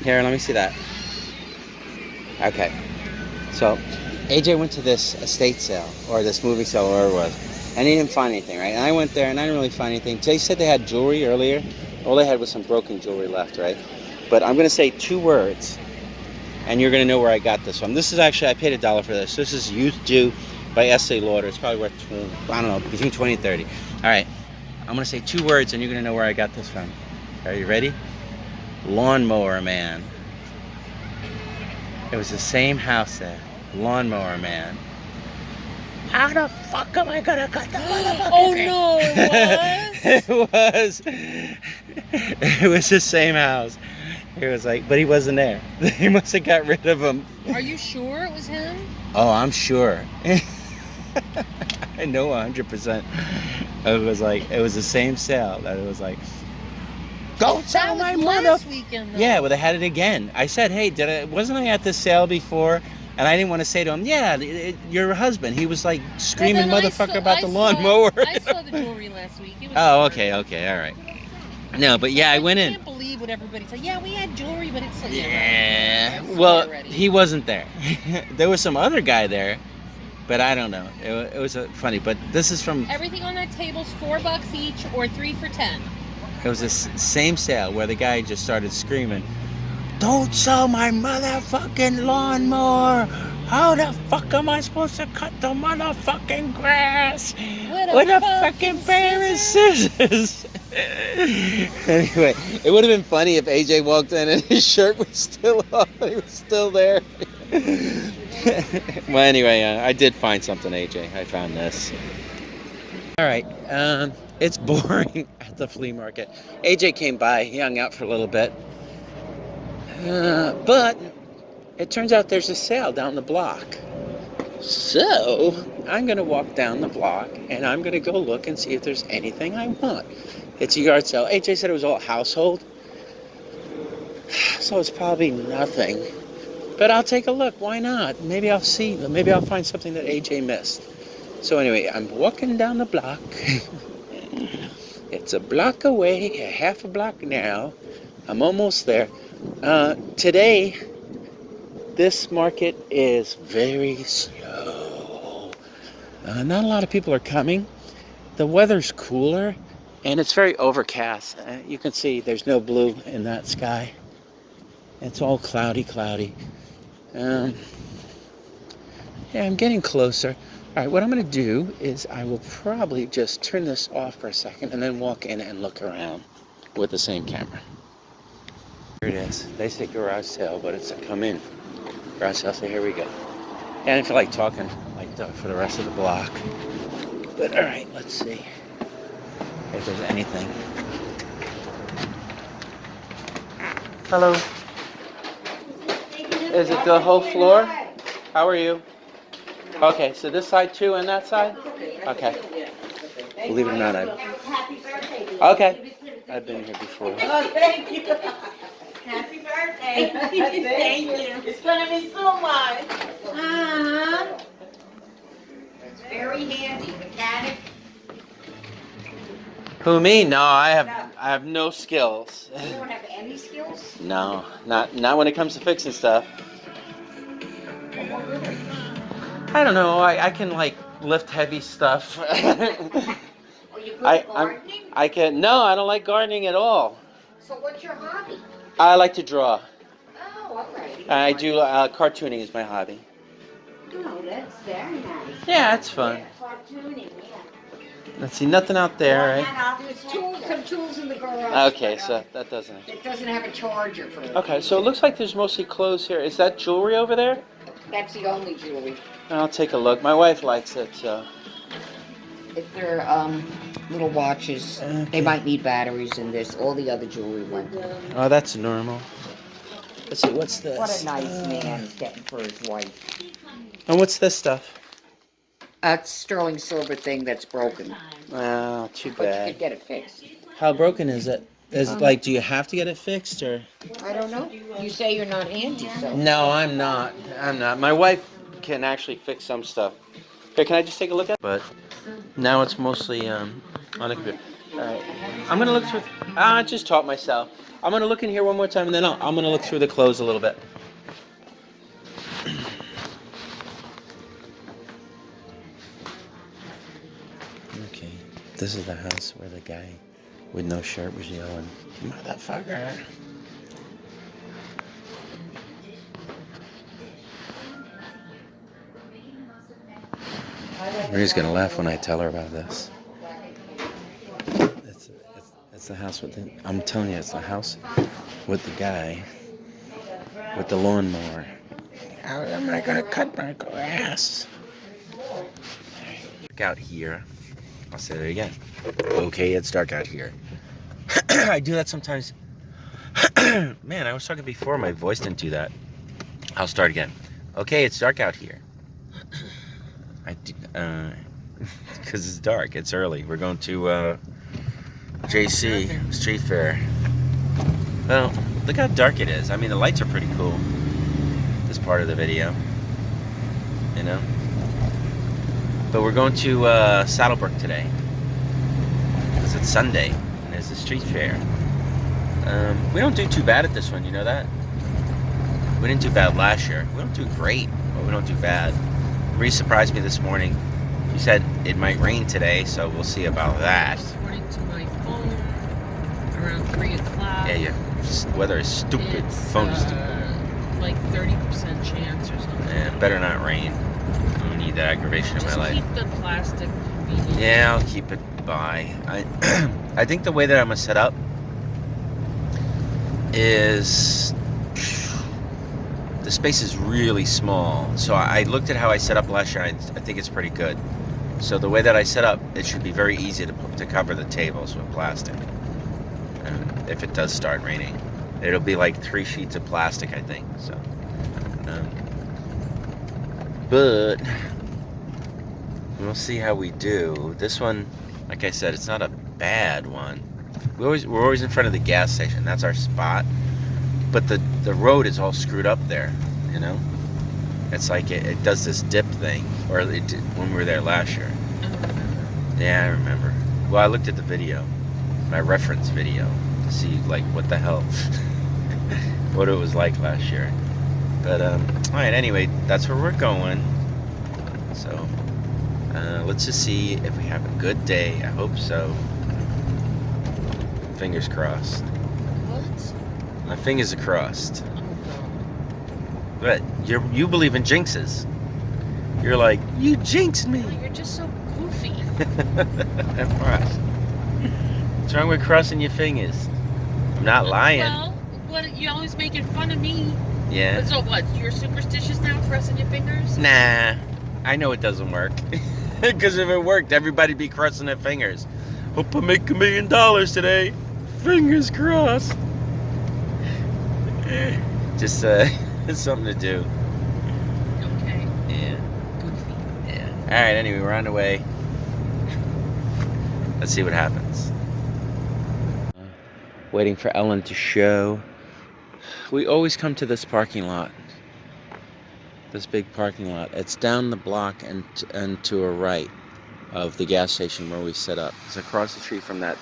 Here, let me see that. Okay. So, AJ went to this estate sale, or this movie sale, or whatever it was, and he didn't find anything, right? And I went there, and I didn't really find anything. They said they had jewelry earlier. All they had was some broken jewelry left, right? But I'm going to say 2 words, and you're going to know where I got this from. This is actually, I paid $1 for this. This is Youth Jew by Estee Lauder. It's probably worth, I don't know, between 20 and 30. All right. I'm going to say 2 words, and you're going to know where I got this from. Are you ready? Lawnmower Man. It was the same house there. Lawnmower Man. How the fuck am I gonna cut the motherfucking Oh thing? no, It was. It was the same house. It was like, but he wasn't there. He must have got rid of him. Are you sure it was him? Oh, I'm sure. I know 100%. It was like, it was the same sale that it was like, go sell my mother. Last weekend, though. Yeah, well, they had it again. I said, hey, wasn't I at this sale before? And I didn't want to say to him, yeah, your husband. He was like screaming motherfucker about the lawnmower. I saw the jewelry last week. It was okay, all right. No, but yeah, I went in. I can't believe what everybody said. Yeah, we had jewelry, but it's... Yeah, well, he wasn't there. There was some other guy there, but I don't know. It was funny, but this is from... Everything on that table's $4 each or 3 for $10. It was the same sale where the guy just started screaming, don't sell my motherfucking lawnmower! How the fuck am I supposed to cut the motherfucking grass with a fucking pair of scissors? Anyway, it would have been funny if AJ walked in and his shirt was still off. He was still there. Well, anyway, I did find something, AJ. I found this. All right. It's boring at the flea market. AJ came by. He hung out for a little bit. But it turns out there's a sale down the block. So I'm going to walk down the block and I'm going to go look and see if there's anything I want. It's a yard sale. AJ said it was all household. So it's probably nothing. But I'll take a look. Why not? Maybe I'll see. Maybe I'll find something that AJ missed. So anyway, I'm walking down the block. It's a block away, a half a block now. I'm almost there. Today, this market is very slow. Not a lot of people are coming. The weather's cooler, and it's very overcast. You can see there's no blue in that sky. It's all cloudy. Yeah, I'm getting closer. All right, what I'm going to do is I will probably just turn this off for a second and then walk in and look around with the same camera. Here it is. They say garage sale, but it's a come in. Garage sale, so here we go. Yeah, I didn't feel like talking like for the rest of the block. But all right, let's see if there's anything. Hello. Is it the whole floor? How are you? Okay, so this side too and that side? Okay. Believe it or not, okay. I've been here before. Oh, thank you. Happy birthday. Thank you. It's going to be so much. It's very handy. Mechanic. Who, me? No, I have no skills. You don't have any skills? No, not when it comes to fixing stuff. I don't know. I can like lift heavy stuff. Or you good at gardening? I can. No, I don't like gardening at all. So what's your hobby? I like to draw. Oh, all right. I do cartooning is my hobby. Oh, that's very nice. Yeah, it's fun. Cartooning, yeah. Let's see, nothing out there, right? There's some tools in the garage. Okay, so that doesn't. It doesn't have a charger for it. Okay, so it looks like there's mostly clothes here. Is that jewelry over there? That's the only jewelry. I'll take a look. My wife likes it, so. If they're little watches, they might need batteries in this. All the other jewelry went. Oh, that's normal. Let's see, what's this? What a nice man he's getting for his wife. And what's this stuff? That's sterling silver thing that's broken. Oh, too But you bad. could get it fixed. How broken is it? Is it like, do you have to get it fixed, or? I don't know. You say you're not handy, so. No, I'm not. My wife can actually fix some stuff. Here, can I just take a look at it? But now it's mostly on the computer. Alright. I'm gonna look through. I just taught myself. I'm gonna look in here one more time and then I'm gonna look through the clothes a little bit. Okay. This is the house where the guy with no shirt was yelling, "Motherfucker." Marie's gonna laugh when I tell her about this. It's the house with the. I'm telling you, it's the house with the guy with the lawnmower. How am I gonna cut my grass? Dark out here. I'll say that again. Okay, it's dark out here. I do that sometimes. Man, I was talking before. My voice didn't do that. I'll start again. Okay, it's dark out here. Because it's dark. It's early. We're going to JC Street Fair. Well, look how dark it is. I mean, the lights are pretty cool. This part of the video, you know. But we're going to Saddlebrook today because it's Sunday and there's a street fair. We don't do too bad at this one. You know that? We didn't do bad last year. We don't do great, but we don't do bad. Marie surprised me this morning. She said it might rain today, so we'll see about that. According to my phone, around 3 o'clock. Yeah, weather is stupid. It's, Phone is stupid. like 30% chance or something. Yeah, better not rain. I don't need that aggravation in my life. Just keep the plastic convenient. Yeah, I'll keep it by. I think the way that I'm gonna set up is the space is really small. So I looked at how I set up last year. I think it's pretty good. So the way that I set up, it should be very easy to cover the tables with plastic. If it does start raining, it'll be like 3 sheets of plastic, I think. So, but we'll see how we do. This one, like I said, it's not a bad one. We're always in front of the gas station. That's our spot. But the road is all screwed up there, you know? It's like it does this dip thing, or it did when we were there last year. Yeah, I remember. Well, I looked at the video, my reference video, to see like what the hell, what it was like last year. But all right, anyway, that's where we're going. So let's just see if we have a good day. I hope so. Fingers crossed. What? My fingers are crossed. Oh, no. But you believe in jinxes. You're like, you jinxed me. Oh, you're just so goofy. I'm crossed. What's wrong with crossing your fingers? I'm not lying. Well, what, you always making fun of me. Yeah. So what, you're superstitious now, crossing your fingers? Nah. I know it doesn't work. Because if it worked, everybody'd be crossing their fingers. Hope I make $1 million today. Fingers crossed. Just it's something to do. Okay. Yeah. Goofy. Yeah. Alright, anyway, we're on the way. Let's see what happens. Waiting for Ellen to show. We always come to this parking lot. This big parking lot. It's down the block and to a right of the gas station where we set up. It's across the street from that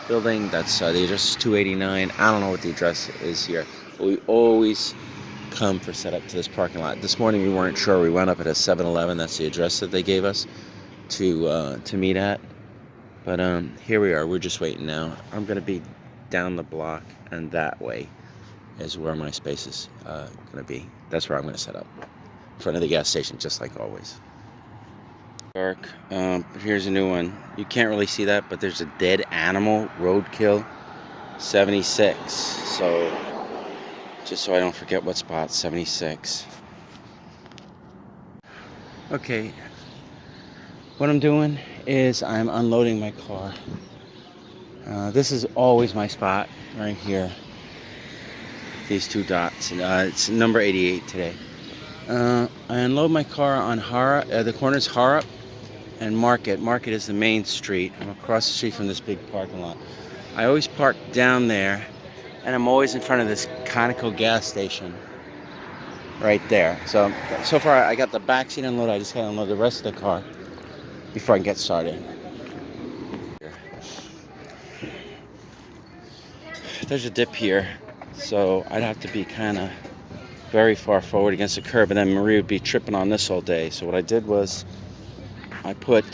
building. That's the address is 289. I don't know what the address is here. But we always come for setup to this parking lot. This morning we weren't sure. We wound up at a 7-Eleven. That's the address that they gave us to meet at. But here we are. We're just waiting now. I'm gonna be down the block, and that way is where my space is gonna be. That's where I'm gonna set up, in front of the gas station, just like always. Dark. Here's a new one. You can't really see that, but there's a dead animal roadkill 76. So just so I don't forget what spot, 76. Okay. What I'm doing is I'm unloading my car. This is always my spot, right here. These 2 dots. It's number 88 today. I unload my car on the corner's Harrop and Market. Market is the main street. I'm across the street from this big parking lot. I always park down there, and I'm always in front of this Conoco gas station right there. So far I got the back seat unloaded. I just got to unload the rest of the car before I get started. there's a dip here, so I'd have to be kind of very far forward against the curb, and then Marie would be tripping on this all day. So what I did was I put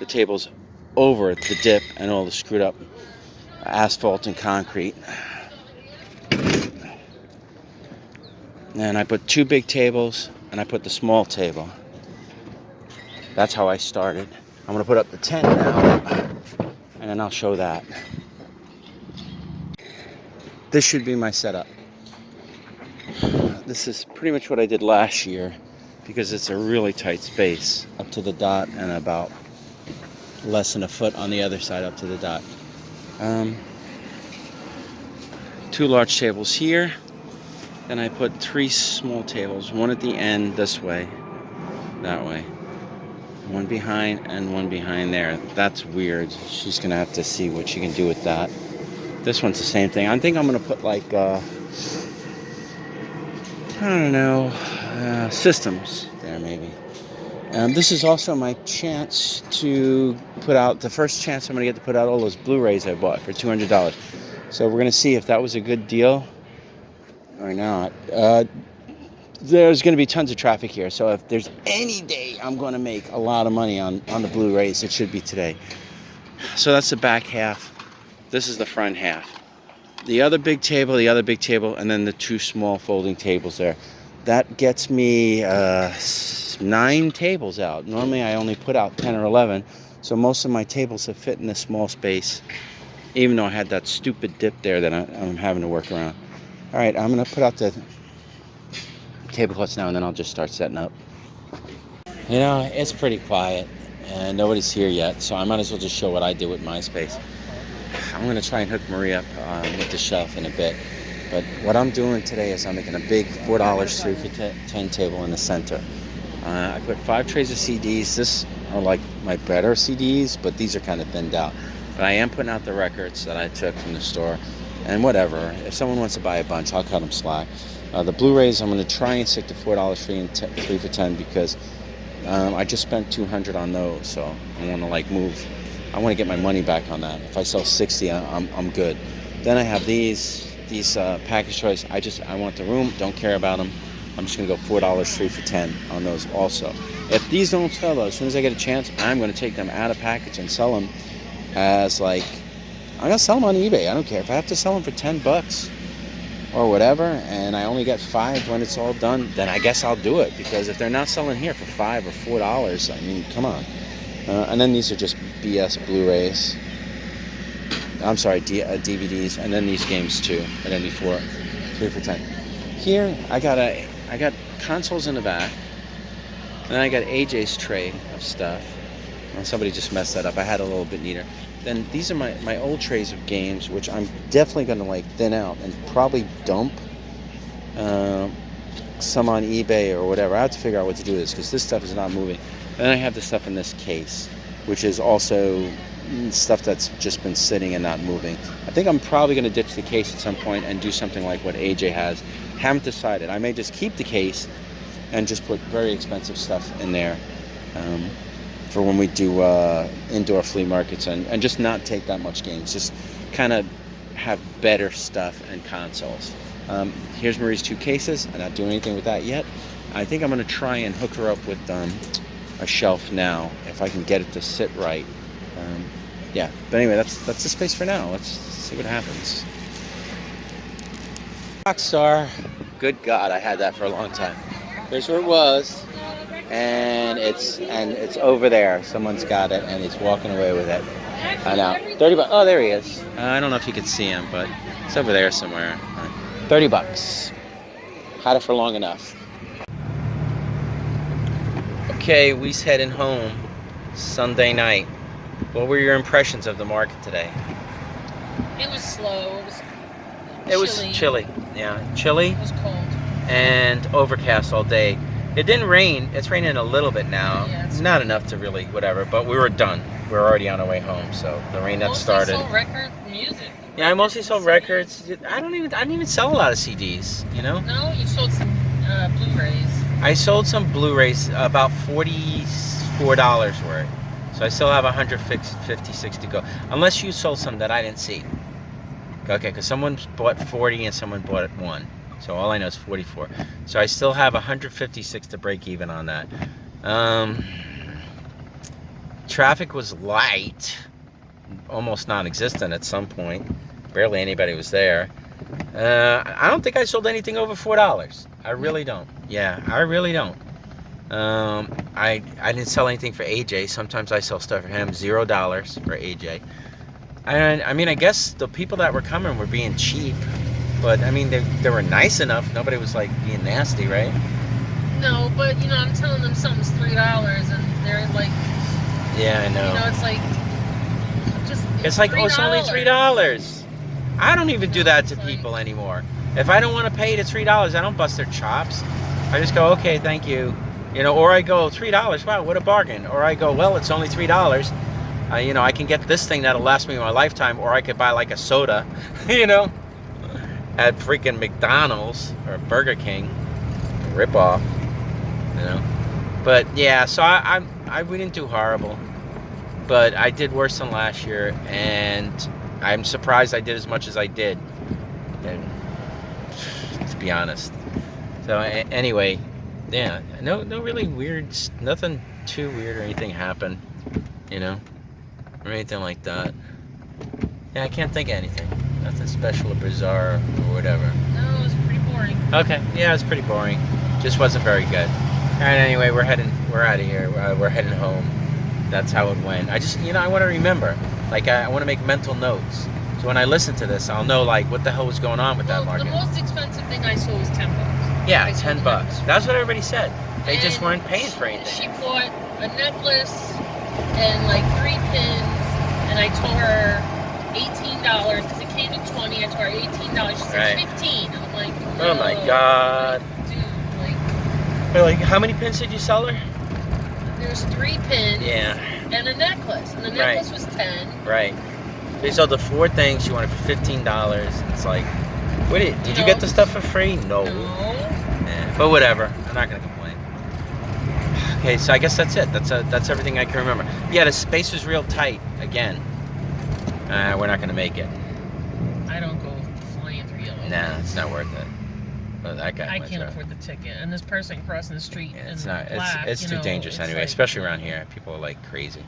the tables over the dip and all the screwed up asphalt and concrete. And I put 2 big tables and I put the small table. That's how I started. I'm gonna put up the tent now and then I'll show that. This should be my setup. This is pretty much what I did last year because it's a really tight space up to the dot and about less than a foot on the other side up to the dot. 2 large tables here. Then I put 3 small tables, one at the end this way, that way. One behind and one behind there. That's weird. She's gonna have to see what she can do with that. This one's the same thing. I think I'm gonna put like, I don't know, systems there maybe. This is also my chance to put out, the first chance I'm gonna get to put out all those Blu-rays I bought for $200. So we're gonna see if that was a good deal or not. There's going to be tons of traffic here, so if there's any day I'm going to make a lot of money on the Blu-rays, it should be today. So that's the back half. This is the front half. The other big table, and then the 2 small folding tables there. That gets me 9 tables out. Normally I only put out 10 or 11, so most of my tables have fit in this small space, even though I had that stupid dip there that I'm having to work around. All right, I'm gonna put out the tablecloths now, and then I'll just start setting up. You know, it's pretty quiet, and nobody's here yet, so I might as well just show what I did with my space. I'm gonna try and hook Marie up with the shelf in a bit, but what I'm doing today is I'm making a big $4 3 for $10 table in the center. I put 5 trays of CDs. This are like my better CDs, but these are kind of thinned out. But I am putting out the records that I took from the store. And whatever, if someone wants to buy a bunch, I'll cut them slack. The Blu-rays, I'm going to try and stick to $4 3 for 10 because I just spent $200 on those, so I want to like move. I want to get my money back on that. If I sell 60, I'm good. Then I have these package toys. I want the room. Don't care about them. I'm just going to go $4 3 for 10 on those also. If these don't sell though, as soon as I get a chance, I'm going to take them out of package and sell them as like. I'm gonna sell them on eBay. I don't care if I have to sell them for $10 or whatever, and I only get 5 when it's all done. Then I guess I'll do it because if they're not selling here for $5 or $4, I mean, come on. And then these are just BS Blu-rays. I'm sorry, DVDs, and then these games too. And then 3 for 10. Here I got consoles in the back, and then I got AJ's tray of stuff. Well, somebody just messed that up. I had a little bit neater. Then these are my old trays of games, which I'm definitely going to like thin out and probably dump some on eBay or whatever. I have to figure out what to do with this because this stuff is not moving. Then I have the stuff in this case, which is also stuff that's just been sitting and not moving. I think I'm probably going to ditch the case at some point and do something like what AJ has. Haven't decided. I may just keep the case and just put very expensive stuff in there. For when we do indoor flea markets and just not take that much games, just kind of have better stuff and consoles. Here's Marie's 2 cases. I'm not doing anything with that yet. I think I'm going to try and hook her up with a shelf now if I can get it to sit right. Yeah, but anyway, that's the space for now. Let's see what happens. Rockstar. Good God, I had that for a long time. Here's where it was. And it's over there. Someone's got it, and he's walking away with it. I know. $30. Oh, there he is. I don't know if you can see him, but it's over there somewhere. $30. Had it for long enough. Okay, we's heading home. Sunday night. What were your impressions of the market today? It was slow. It was chilly. Yeah, chilly. It was cold. And overcast all day. It didn't rain. It's raining a little bit now. Yeah, it's not enough to really whatever, but we were done. We were already on our way home, so the rain that started. Sold record music. Yeah, I mostly sold records. I didn't even sell a lot of CDs, you know? No, you sold some Blu-rays. I sold some Blu-rays, about $44 worth. So I still have 150, 60 to go. Unless you sold some that I didn't see. Okay, because someone bought 40 and someone bought 1. So all I know is 44. So I still have 156 to break even on that. Traffic was light, almost non-existent at some point. Barely anybody was there. I don't think I sold anything over $4. I really don't. Yeah, I really don't. I didn't sell anything for AJ. Sometimes I sell stuff for him. $0 for AJ. And I mean, I guess the people that were coming were being cheap, but I mean, they were nice enough. Nobody was like being nasty, right? No, but you know, I'm telling them something's $3, and they're like, yeah, I know. You know, it's like, it's like, oh, it's only $3. I don't even do that to people anymore. If I don't want to pay the $3, I don't bust their chops. I just go, okay, thank you. You know, or I go, $3, wow, what a bargain. Or I go, well, it's only $3. You know, I can get this thing that'll last me my lifetime, or I could buy like a soda, you know, at freaking McDonald's or Burger King. Rip off, you know. But yeah, so we didn't do horrible, but I did worse than last year, and I'm surprised I did as much as I did, and, to be honest. So anyway, yeah, no really weird, nothing too weird or anything happened, you know, or anything like that. Yeah, I can't think of anything. Nothing special or bizarre or whatever. No, it was pretty boring. Okay, yeah, it was pretty boring. Just wasn't very good. All right, anyway, we're out of here. We're heading home. That's how it went. I just, you know, I want to remember. Like, I want to make mental notes. So when I listen to this, I'll know, like, what the hell was going on with that market. The most expensive thing I saw was $10. Yeah, $10. That's what everybody said. They just weren't paying for anything. She bought a necklace and, like, 3 pins, and I told her $18 because it came in 20. I told her $18. She said 15. I'm like, no, oh my god. Dude, like, how many pins did you sell her? There's 3 pins. Yeah. And a necklace. And the necklace was 10. Right. They sold the 4 things. She wanted for $15. It's like, did you get the stuff for free? No. Yeah, but whatever. I'm not gonna complain. Okay, so I guess that's it. That's everything I can remember. Yeah, the space was real tight again. We're not gonna make it. I don't go flying through yellow. Nah, it's not worth it. But that guy. I can't afford the ticket, and this person crossing the street. Yeah, it's in not. black, It's too dangerous anyway, like, especially around here. People are like crazy.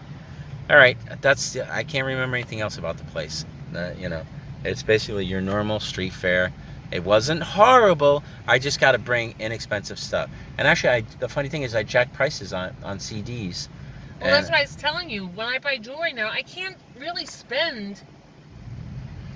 All right, I can't remember anything else about the place. You know, it's basically your normal street fair. It wasn't horrible. I just got to bring inexpensive stuff. And actually, the funny thing is, I jacked prices on CDs. Well, that's what I was telling you. When I buy jewelry now, I can't really spend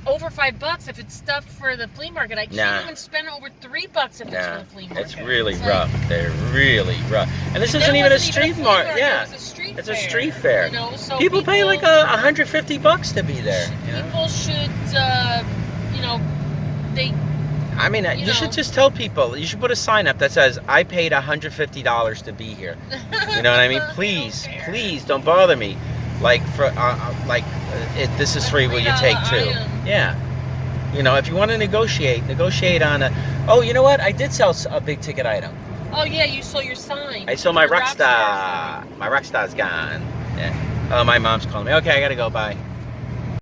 over $5 if it's stuff for the flea market. I can't even spend over $3 if it's for the flea market. It's really rough. They're really rough. And this isn't even a street market. Yeah, it's a street fair. You know, so people pay like $150 to be there. People should, you know, I mean, you should just tell people. You should put a sign up that says, "I paid $150 to be here." You know what I mean? Please, please don't bother me. Like this is free. Will you take 2? Yeah. You know, if you want to negotiate on a. Oh, you know what? I did sell a big ticket item. Oh yeah, you sold your sign. I sold my Rockstar. My Rockstar's gone. Yeah. Oh, my mom's calling me. Okay, I gotta go. Bye.